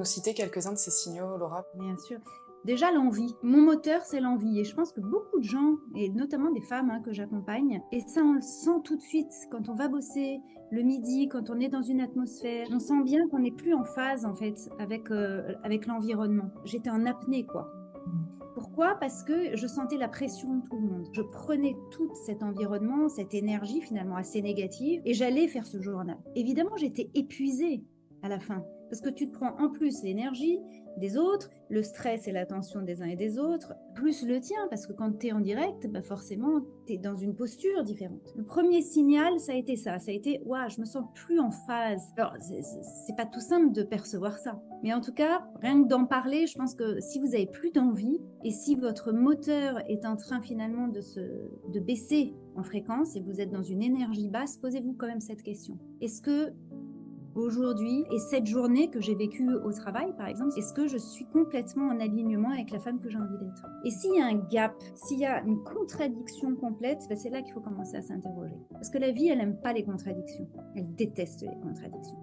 nous citer quelques-uns de ces signaux, Laura? Bien sûr. Déjà, l'envie. Mon moteur, c'est l'envie. Et je pense que beaucoup de gens, et notamment des femmes que j'accompagne, et ça, on le sent tout de suite quand on va bosser le midi, quand on est dans une atmosphère. On sent bien qu'on n'est plus en phase, en fait, avec l'environnement. J'étais en apnée, quoi. Pourquoi? Parce que je sentais la pression de tout le monde. Je prenais tout cet environnement, cette énergie finalement assez négative, et j'allais faire ce journal. Évidemment, j'étais épuisée à la fin, parce que tu te prends en plus l'énergie des autres, le stress et la tension des uns et des autres, plus le tien, parce que quand tu es en direct, bah forcément, tu es dans une posture différente. Le premier signal, ça a été ça. Ça a été, waouh, je me sens plus en phase. Alors, c'est pas tout simple de percevoir ça. Mais en tout cas, rien que d'en parler, je pense que si vous avez plus d'envie, et si votre moteur est en train finalement de baisser en fréquence, et vous êtes dans une énergie basse, posez-vous quand même cette question. Est-ce que aujourd'hui, et cette journée que j'ai vécue au travail, par exemple, est-ce que je suis complètement en alignement avec la femme que j'ai envie d'être? Et s'il y a un gap, s'il y a une contradiction complète, ben c'est là qu'il faut commencer à s'interroger. Parce que la vie, elle n'aime pas les contradictions. Elle déteste les contradictions.